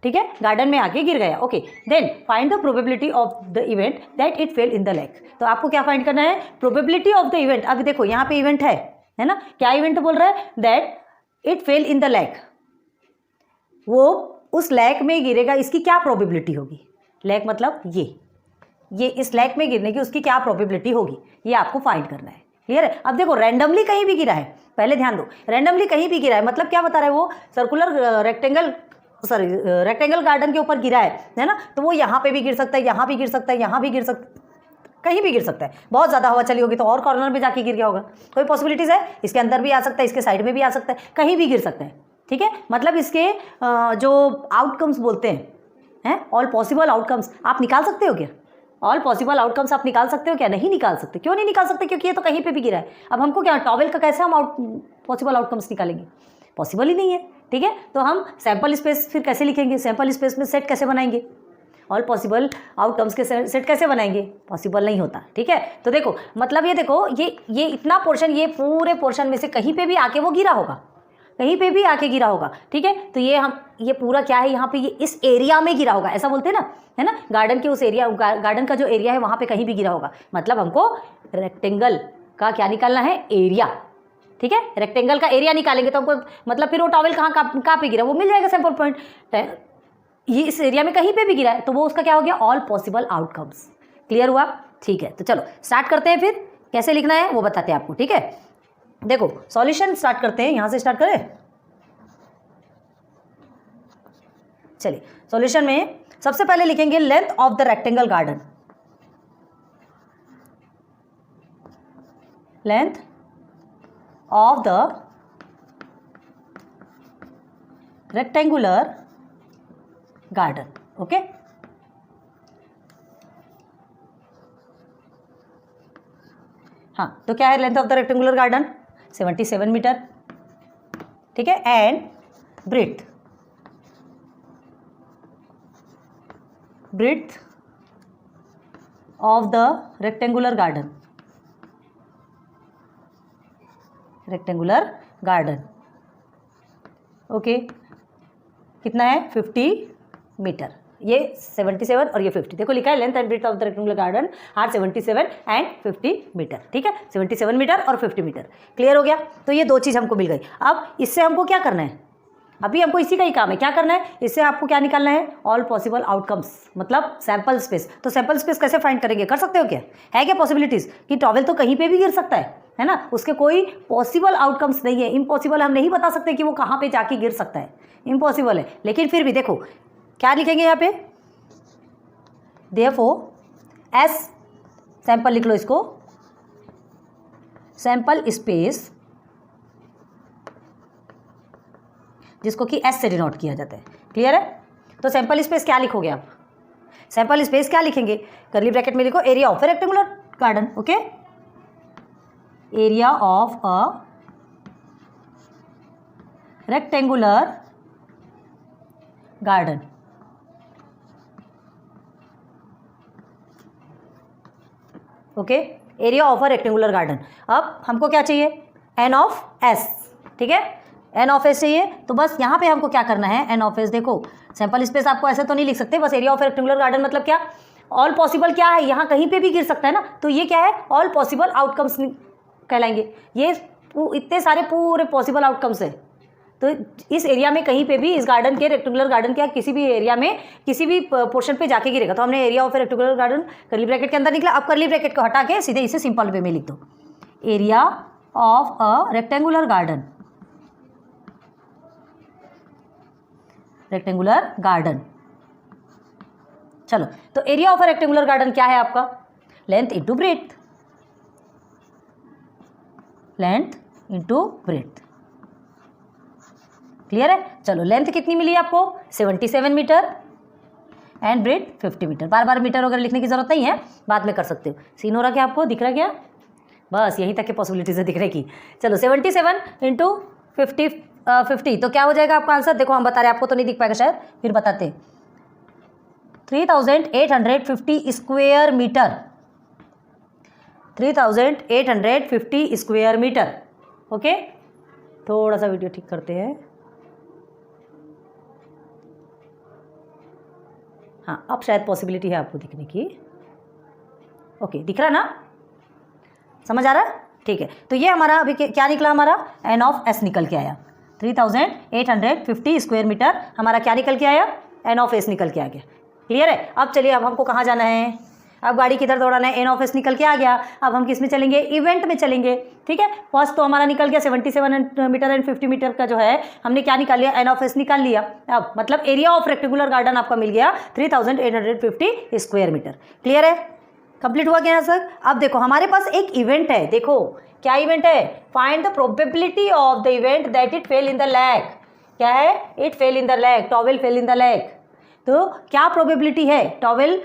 [SPEAKER 1] ठीक है, गार्डन में आके गिर गया। Okay, then find the probability of the event that it fell in the lake. तो आपको क्या फाइंड करना है? Probability of the event. अभी देखो यहाँ पे इवेंट है ना, क्या इवेंट बोल रहा है? That it fell in the lake, वो उस लेक में गिरेगा, इसकी क्या प्रोबेबिलिटी होगी? लेक मतलब ये इस लेक में गिरने की उसकी क्या प्रोबेबिलिटी होगी, ये आपको फाइंड करना है। क्लियर है? अब देखो रैंडमली कहीं भी गिरा है, पहले ध्यान दो, रैंडमली कहीं भी गिरा है मतलब क्या बता रहा है? वो सर्कुलर रेक्टेंगल गार्डन के ऊपर गिरा है ना, तो वो यहाँ पे भी गिर सकता है, यहाँ भी गिर सकता है, यहाँ भी गिर सकता है, कहीं भी गिर सकता है। बहुत ज़्यादा हवा चली होगी तो और कॉर्नर में जाके गिर गया होगा, कोई पॉसिबिलिटीज़ है? इसके अंदर भी आ सकता है, इसके साइड में भी आ सकता है, कहीं भी गिर सकता है, ठीक है। मतलब इसके जो आउटकम्स बोलते हैं, ऑल पॉसिबल आउटकम्स आप निकाल सकते हो क्या? ऑल पॉसिबल आउटकम्स आप निकाल सकते हो क्या? नहीं निकाल सकते। क्यों नहीं निकाल सकते? क्योंकि ये तो कहीं पे भी गिरा है। अब हमको क्या टॉवेल का कैसे हम पॉसिबल आउटकम्स निकालेंगे? पॉसिबल ही नहीं है, ठीक है। तो हम सैंपल स्पेस फिर कैसे लिखेंगे? सैंपल स्पेस में सेट कैसे बनाएंगे? ऑल पॉसिबल आउटकम्स के सेट कैसे बनाएंगे? पॉसिबल नहीं होता, ठीक है। तो देखो मतलब ये देखो ये इतना पोर्शन, ये पूरे पोर्शन में से कहीं पे भी आके वो गिरा होगा, कहीं पे भी आके गिरा होगा, ठीक है। तो ये पूरा क्या है, यहाँ पे ये इस एरिया में गिरा होगा, ऐसा बोलते हैं ना, है ना। गार्डन के उस एरिया, गार्डन का जो एरिया है वहाँ पे कहीं भी गिरा होगा। मतलब हमको रेक्टेंगल का क्या निकालना है? एरिया, ठीक है। रेक्टेंगल का एरिया निकालेंगे तो हमको मतलब फिर वो टॉवेल कहाँ पे गिरा वो मिल जाएगा सैंपल पॉइंट। ये इस एरिया में कहीं पे भी गिरा है तो वो उसका क्या हो गया? All possible outcomes. क्लियर हुआ? ठीक है। तो चलो स्टार्ट करते हैं, फिर कैसे लिखना है वो बताते हैं आपको, ठीक है। देखो सॉल्यूशन स्टार्ट करते हैं, यहां से स्टार्ट करें। चलिए सॉल्यूशन में सबसे पहले लिखेंगे length of the rectangle garden. Length of the rectangular garden, okay. हाँ, तो क्या है length of the rectangular garden? 77 metre, ठीक है। And breadth of the rectangular garden, okay, कितना है? 50 मीटर। ये 77 और ये 50, देखो लिखा है length and breadth of the rectangular garden are 77 and 50 metre, ठीक है। 77 मीटर और 50 मीटर। क्लियर हो गया? तो ये दो चीज़ हमको मिल गई। अब इससे हमको क्या करना है? अभी हमको इसी का ही काम है। क्या करना है? इससे आपको क्या निकालना है? ऑल पॉसिबल आउटकम्स, मतलब सैंपल स्पेस। तो सैंपल स्पेस कैसे फाइंड करेंगे? कर सकते हो क्या? है क्या पॉसिबिलिटीज़ कि टॉवेल तो कहीं पे भी गिर सकता है ना, उसके कोई पॉसिबल आउटकम्स नहीं है, इम्पॉसिबल। हम नहीं बता सकते कि वो कहाँ पे जाके गिर सकता है, इम्पॉसिबल है। लेकिन फिर भी देखो क्या लिखेंगे यहाँ पे? देयरफॉर एस सैंपल लिख लो इसको, सैंपल स्पेस, जिसको कि एस से डिनोट किया जाता है। क्लियर है? तो सैंपल स्पेस क्या लिखोगे आप? सैंपल स्पेस क्या लिखेंगे? कर्ली ब्रैकेट में लिखो area of A rectangular garden, okay. Area of a rectangular garden, okay. Area of a rectangular garden. अब हमको क्या चाहिए? एन ऑफ एस, ठीक है। एन ऑफ एस चाहिए, तो बस यहाँ पे हमको क्या करना है? N of S. देखो सैंपल स्पेस आपको ऐसे तो नहीं लिख सकते, बस एरिया ऑफ रेक्टेंगुलर गार्डन मतलब क्या? ऑल पॉसिबल क्या है? यहाँ कहीं पे भी गिर सकता है ना, तो ये क्या है? ऑल पॉसिबल आउटकम्स कहलाएंगे। ये इतने सारे पूरे पॉसिबल आउटकम्स है। तो इस एरिया में कहीं पे भी, इस गार्डन के, रेक्टेंगुलर गार्डन के किसी भी एरिया में किसी भी पोर्शन पे जाके गिरेगा। तो हमने area of rectangular garden curly bracket के अंदर निकला। अब कर्ली ब्रैकेट को हटा के सीधे इसे सिंपल वे में लिख दो, area of a rectangular garden, rectangular garden. चलो, तो area of a rectangular garden क्या है आपका? Length into breadth, length into breadth. Clear है? चलो लेंथ कितनी मिली आपको 77 मीटर एंड ब्रेथ 50 मीटर। बार बार मीटर वगैरह लिखने की जरूरत नहीं है, बाद में कर सकते हो। सीन हो रहा क्या आपको, दिख रहा क्या? बस यहीं तक के पॉसिबिलिटीज है दिखने की। चलो 77 इंटू 50 तो क्या हो जाएगा आपका आंसर? देखो हम बता रहे हैं, आपको तो नहीं दिख पाएगा शायद, फिर बताते हैं। 3850 square metre, 3850 square metre. Okay, थोड़ा सा वीडियो ठीक करते हैं। हाँ, अब शायद पॉसिबिलिटी है आपको दिखने की। ओके, दिख रहा ना? समझ आ रहा है? ठीक है, तो ये हमारा अभी क्या निकला, हमारा एन ऑफ एस निकल के आया। 3850 स्क्वायर मीटर हमारा क्या निकल के आया? एन ऑफ एस निकल के आ गया। क्लियर है? अब चलिए, अब हमको कहाँ जाना है? अब गाड़ी किधर दौड़ाना है? एन ऑफ एस निकल के आ गया। अब हम किस में चलेंगे? इवेंट में चलेंगे। ठीक है, फर्स्ट तो हमारा निकल गया 77 मीटर एंड 50 मीटर का जो है हमने क्या निकाल लिया? एन ऑफ एस निकाल लिया। अब मतलब एरिया ऑफ रेक्टेंगुलर गार्डन आपका मिल गया 3850 स्क्वायर मीटर। क्लियर है? कंप्लीट हुआ क्या सर? अब देखो हमारे पास एक इवेंट है। देखो क्या इवेंट है? Find the probability of the event that it fell in the lake. क्या है? It fell in the lake, towel fell in the lake. तो क्या प्रोबेबिलिटी है टॉवेल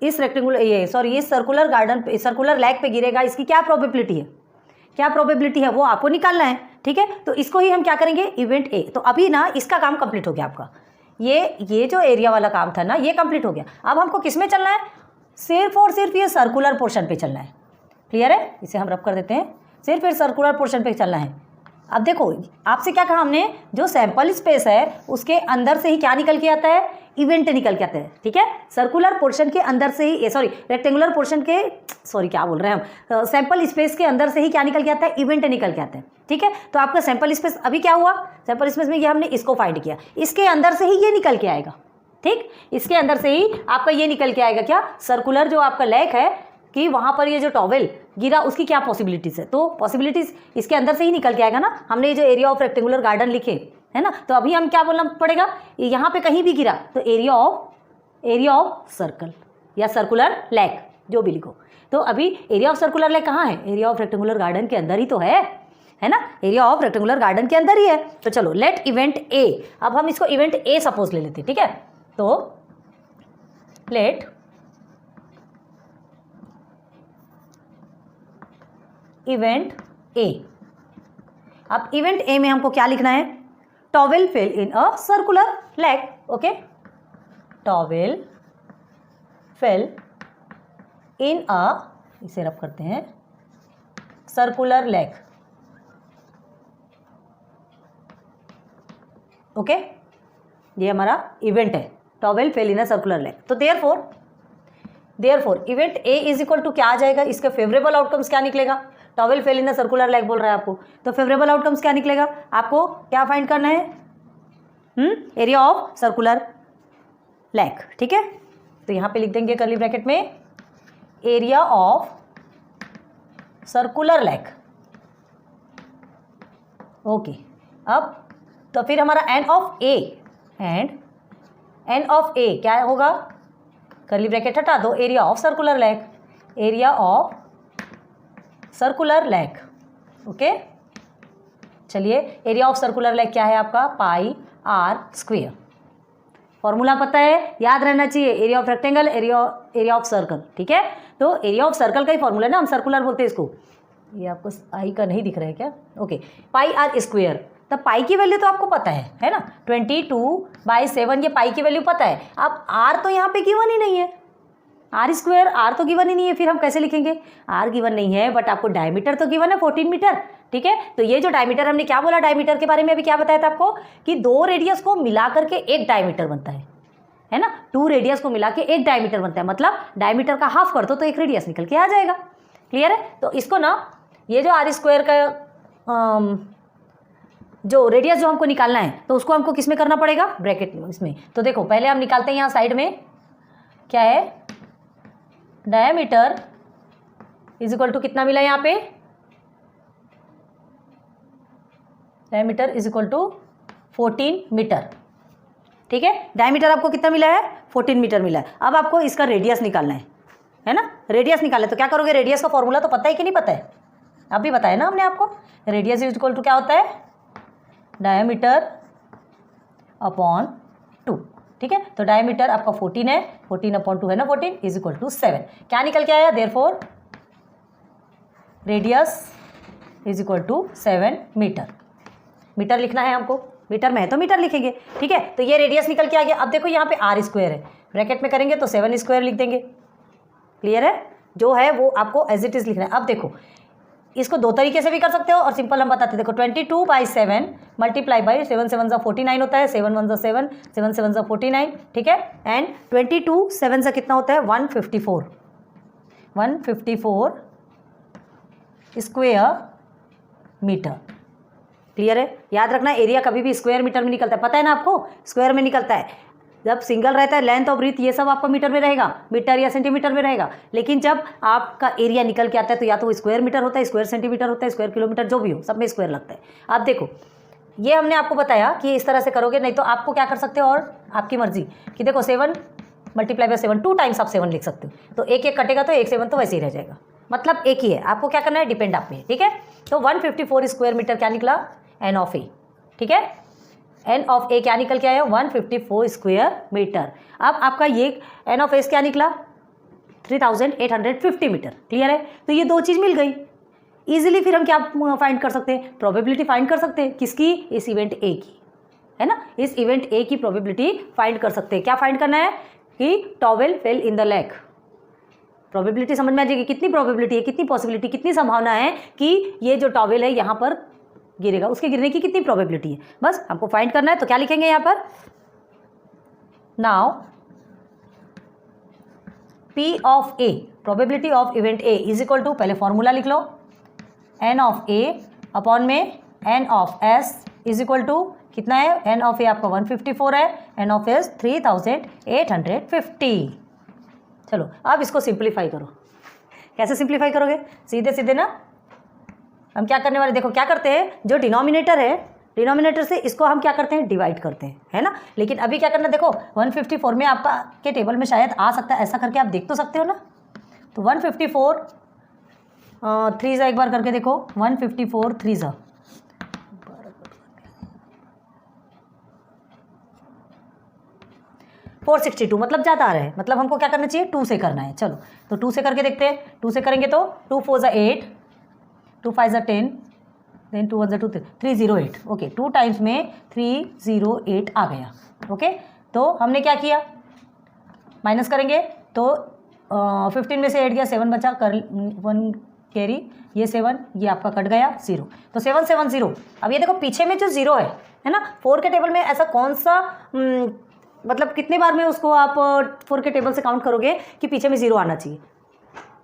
[SPEAKER 1] इस रेक्टेंगुलर इस सर्कुलर गार्डन पे, सर्कुलर लेक पे गिरेगा? इसकी क्या प्रोबेबिलिटी है? क्या प्रोबेबिलिटी है वो आपको निकालना है। ठीक है, तो इसको ही हम क्या करेंगे? Event A. तो अभी ना इसका काम कंप्लीट हो गया आपका। ये जो एरिया वाला काम था ना, ये कंप्लीट हो गया। अब हमको किस में चलना है? सिर्फ और सिर्फ ये सर्कुलर पोर्शन पे चलना है। क्लियर है? इसे हम रब कर देते हैं। सिर्फ फिर सर्कुलर पोर्शन पे चलना है। अब देखो आपसे क्या कहा हमने, जो सैंपल स्पेस है उसके अंदर से ही क्या निकल के आता है? इवेंट निकल के आता है। ठीक है, सर्कुलर पोर्शन के अंदर से ही, रेक्टेंगुलर पोर्शन के, क्या बोल रहे हैं हम, सैंपल स्पेस के अंदर से ही क्या निकल के आता है? इवेंट निकल के आता है। ठीक है, तो आपका सैंपल स्पेस अभी क्या हुआ? सैंपल स्पेस में ये हमने इसको फाइंड किया, इसके अंदर से ही ये निकल के आएगा। ठीक, इसके अंदर से ही आपका ये निकल के आएगा। क्या? सर्कुलर जो आपका लेक है कि वहाँ पर ये जो टॉवेल गिरा उसकी क्या पॉसिबिलिटीज़ है? तो पॉसिबिलिटीज़ इसके अंदर से ही निकल के आएगा ना। हमने ये जो एरिया ऑफ रेक्टेंगुलर गार्डन लिखे है ना, तो अभी हम क्या बोलना पड़ेगा? यहाँ पे कहीं भी गिरा तो एरिया ऑफ सर्कल या सर्कुलर लेक जो भी लिखो। तो अभी एरिया ऑफ सर्कुलर लेक कहाँ है? एरिया ऑफ रेक्टेंगुलर गार्डन के अंदर ही तो है ना। एरिया ऑफ रेक्टेंगुलर गार्डन के अंदर ही है। तो चलो लेट इवेंट ए, अब हम इसको इवेंट ए सपोज ले लेते हैं। ठीक है, तो लेट इवेंट ए। अब इवेंट ए में हमको क्या लिखना है? Towel fell in a circular lake. Okay, towel fell in a, इसे रब करते हैं, सर्कुलर लेक। ओके, ये हमारा इवेंट है, towel fell in a circular lake. तो therefore event A is equal to क्या आ जाएगा? इसका फेवरेबल आउटकम्स क्या निकलेगा? Towel fell in a circular lake बोल रहा है आपको, तो फेवरेबल आउटकम्स क्या निकलेगा? आपको क्या फाइंड करना है? Area of circular lake. ठीक है, तो यहाँ पे लिख देंगे कर्ली ब्रैकेट में area of circular lake. Okay, अब तो फिर हमारा n of A and n of A क्या होगा? कर्ली ब्रैकेट हटा दो, area of circular lake, area of circular lake. Okay, चलिए एरिया ऑफ सर्कुलर लेक क्या है आपका? पाई आर स्क्वेयर। फॉर्मूला पता है, याद रहना चाहिए, area of rectangle, area of circle. ठीक है, तो एरिया ऑफ सर्कल का ही फॉर्मूला है ना, हम सर्कुलर बोलते हैं इसको। ये आपको आई का नहीं दिख रहा है क्या? Okay, pi r square. तब पाई की वैल्यू तो आपको पता है ना, 22/7 ये पाई की वैल्यू पता है। अब आर तो यहाँ पे गिवन ही नहीं है, आर स्क्वेयर, आर तो गिवन ही नहीं है, फिर हम कैसे लिखेंगे? आर गिवन नहीं है बट आपको डायमीटर तो गिवन है 14 मीटर। ठीक है, तो ये जो डायमीटर, हमने क्या बोला डायमीटर के बारे में अभी क्या बताया था आपको? कि 2 रेडियस को मिला करके एक डायमीटर बनता है ना। 2 रेडियस को मिला के एक डायमीटर बनता है, मतलब डायमीटर का हाफ कर दो तो एक रेडियस निकल के आ जाएगा। क्लियर है? तो इसको ना, ये जो आर स्क्वेयर का जो रेडियस जो हमको निकालना है, तो उसको हमको किस में करना पड़ेगा? ब्रैकेट में, इसमें। तो देखो पहले हम निकालते हैं यहाँ साइड में क्या है? डायमीटर इज इक्वल टू कितना मिला यहाँ पे? Diameter is equal to 14 metre. ठीक है, डायमीटर आपको कितना मिला है? 14 मीटर मिला है। अब आपको इसका रेडियस निकालना है ना, रेडियस निकालना है। तो क्या करोगे? रेडियस का फॉर्मूला तो पता है कि नहीं पता है?
[SPEAKER 2] अभी बताया ना हमने आपको, रेडियस इज इक्वल टू क्या होता है, डायमीटर अपॉन 2, ठीक है। तो डायमीटर आपका 14 है, 14 अपॉन 2 है ना 14 इज इक्वल टू 7। क्या निकल के आया, therefore radius is equal to 7 metre. Metre लिखना है हमको, मीटर में है तो मीटर लिखेंगे, ठीक है। तो ये रेडियस निकल के आ गया। अब देखो यहाँ पे आर स्क्वायर है, ब्रैकेट में करेंगे तो 7 स्क्वायर लिख देंगे। क्लियर है, जो है वो आपको एज इट इज लिखना है। अब देखो इसको दो तरीके से भी कर सकते हो और सिंपल हम बताते हैं। देखो 22/7 मल्टीप्लाई बाई 7 7 49 होता है, 7 1 7 7 7 49, ठीक है। एंड 22 7 से कितना होता है, 154 स्क्वायर मीटर। क्लियर है, याद रखना एरिया कभी भी स्क्वायर मीटर में निकलता है, पता है ना आपको, स्क्वायर में निकलता है। जब सिंगल रहता है लेंथ और ब्रीथ ये सब आपका मीटर में रहेगा, मीटर या सेंटीमीटर में रहेगा। लेकिन जब आपका एरिया निकल के आता है तो या तो वो स्क्वायर मीटर होता है, स्क्वायर सेंटीमीटर होता है, स्क्वायर किलोमीटर, जो भी हो सब में स्क्वायर लगता है। अब देखो ये हमने आपको बताया कि इस तरह से करोगे, नहीं तो आपको क्या कर सकते हो और आपकी मर्जी कि देखो 7 मल्टीप्लाई बाई 7 2 टाइम्स आप 7 लिख सकते हो। तो एक एक कटेगा तो एक 7 तो वैसे ही रह जाएगा, मतलब एक ही है। आपको क्या करना है, डिपेंड आप पे, ठीक है। तो 154 स्क्वायर मीटर क्या निकला, एन ऑफ ए, ठीक है। एन ऑफ ए क्या निकल के आया, 154 स्क्वायर मीटर। अब आपका ये एन ऑफ एस क्या निकला, 3850 मीटर। क्लियर है, तो ये दो चीज़ मिल गई। इजीली फिर हम क्या फाइंड कर सकते हैं, प्रोबेबिलिटी फाइंड कर सकते हैं। किसकी, इस इवेंट ए की, है ना। इस इवेंट ए की प्रोबेबिलिटी फाइंड कर सकते हैं। क्या फाइंड करना है कि towel fell in the lake. Probability समझ में आ जाएगी, कितनी प्रोबेबिलिटी है, कितनी पॉसिबिलिटी, कितनी संभावना है कि ये जो टॉवेल है यहाँ पर गिरेगा, उसके गिरने की कितनी प्रोबेबिलिटी है, बस हमको फाइंड करना है। तो क्या लिखेंगे यहाँ पर, now P of A, probability of event A is equal to, पहले फॉर्मूला लिख लो, एन ऑफ ए अपॉन में N of S is equal to कितना है, एन ऑफ ए आपका 154 है, एन ऑफ एस 3850। चलो अब इसको सिंप्लीफाई करो। कैसे सिंप्लीफाई करोगे, सीधे सीधे ना हम क्या करने वाले, देखो क्या करते हैं, जो डिनोमिनेटर है, डिनोमिनेटर से इसको हम क्या करते हैं, डिवाइड करते हैं, है ना। लेकिन अभी क्या करना, देखो 154 में आपका के टेबल में शायद आ सकता है, ऐसा करके आप देख तो सकते हो ना। तो 154 3 जा एक बार करके देखो, 154 3 जा 462, मतलब ज़्यादा आ रहा है, मतलब हमको क्या करना चाहिए, 2 से करना है। चलो तो 2 से करके देखते हैं। 2 से करेंगे तो 2 4 जा 8, 2 5 जा 10, देन 2 1 जा 2 308। ओके, 2 टाइम्स में 308 आ गया। ओके, तो हमने क्या किया, माइनस करेंगे तो 15 में से 8 गया, 7 बचा, कर 1 कैरी, ये 7, ये आपका कट गया 0, तो 770। अब ये देखो पीछे में जो 0 है ना, 4 के टेबल में ऐसा कौन सा मतलब कितने बार में उसको आप 4 के टेबल से काउंट करोगे कि पीछे में 0 आना चाहिए,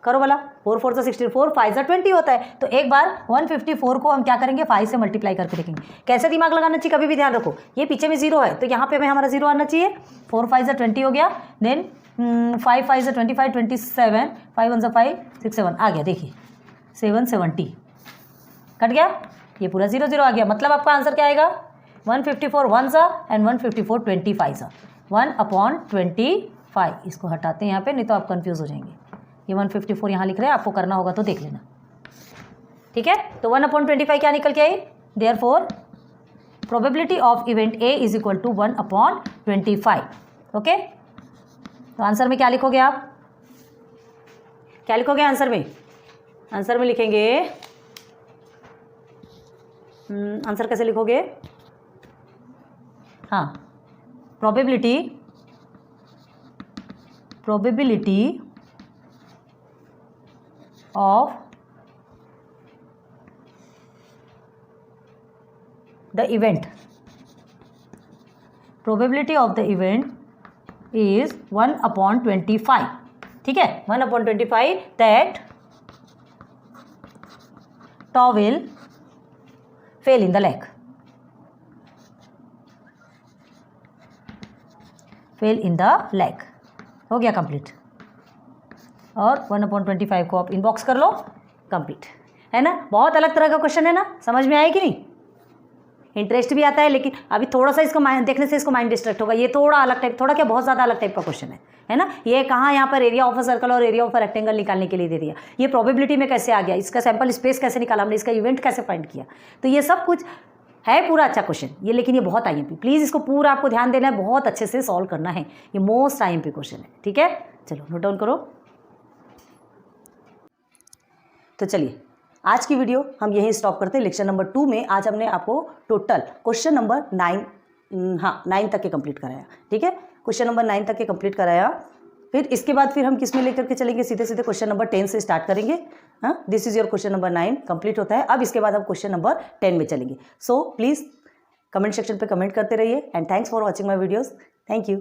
[SPEAKER 2] करो वाला। 4 4 16, 4 5 20 होता है। तो एक बार 154 को हम क्या करेंगे, 5 से मल्टीप्लाई करके देखेंगे। कैसे दिमाग लगाना चाहिए, कभी भी ध्यान रखो, ये पीछे में 0 है तो यहाँ पे हमें हमारा 0 आना चाहिए। 4 5 20 हो गया, देन 5 5 25 27, 5 1 5 6 7 आ गया, देखिए 770 कट गया, ये पूरा 0 0 आ गया। मतलब आपका आंसर क्या आएगा, 154 1 सा एंड 154 25 सा, 1/25। इसको हटाते हैं यहाँ पे, नहीं तो आप कंफ्यूज हो जाएंगे। ये 154 यहाँ लिख रहे हैं, आपको करना होगा तो देख लेना, ठीक है। तो 1/25 क्या निकल के आई, therefore probability of event A is equal to 1/25। Okay, तो आंसर में क्या लिखोगे आप, क्या लिखोगे आंसर में, आंसर में लिखेंगे आंसर कैसे लिखोगे, हाँ, probability of the event, probability of the event is 1/25, ठीक है, 1/25 that Tau will fail in the lake, fail in the lake. हो गया कंप्लीट, और 1/25 को आप इनबॉक्स कर लो, कंप्लीट है ना। बहुत अलग तरह का क्वेश्चन है ना, समझ में आया कि नहीं,
[SPEAKER 1] इंटरेस्ट भी आता है, लेकिन अभी थोड़ा सा इसको माइंड देखने से इसको माइंड डिस्ट्रैक्ट होगा। ये थोड़ा अलग टाइप, थोड़ा क्या बहुत ज़्यादा अलग टाइप का क्वेश्चन है ना। ये कहाँ यहाँ पर एरिया ऑफ अ सर्कल और एरिया ऑफ अ रेक्टेंगल निकालने के लिए दे दिया। ये प्रोबेबिलिटी में कैसे आ गया, इसका सैंपल स्पेस कैसे निकाला हमने, इसका इवेंट कैसे फाइंड किया। तो ये सब कुछ है पूरा अच्छा क्वेश्चन ये, लेकिन ये बहुत IMP, प्लीज़ इसको पूरा आपको ध्यान देना है, बहुत अच्छे से सॉल्व करना है। ये मोस्ट IMP क्वेश्चन है, ठीक है। चलो नोट डाउन करो।
[SPEAKER 2] तो चलिए आज की वीडियो हम यहीं स्टॉप करते हैं। लेक्चर नंबर 2 में आज हमने आपको टोटल क्वेश्चन नंबर 9 तक के कंप्लीट कराया, ठीक है। क्वेश्चन नंबर 9 तक के कंप्लीट कराया। फिर इसके बाद फिर हम किस में लेकर के चलेंगे, सीधे सीधे क्वेश्चन नंबर 10 से स्टार्ट करेंगे। हाँ, this is your question number 9 complete होता है। अब इसके बाद हम क्वेश्चन नंबर 10 में चलेंगे। सो प्लीज़ कमेंट सेक्शन पे कमेंट करते रहिए and thanks for watching my videos. Thank you.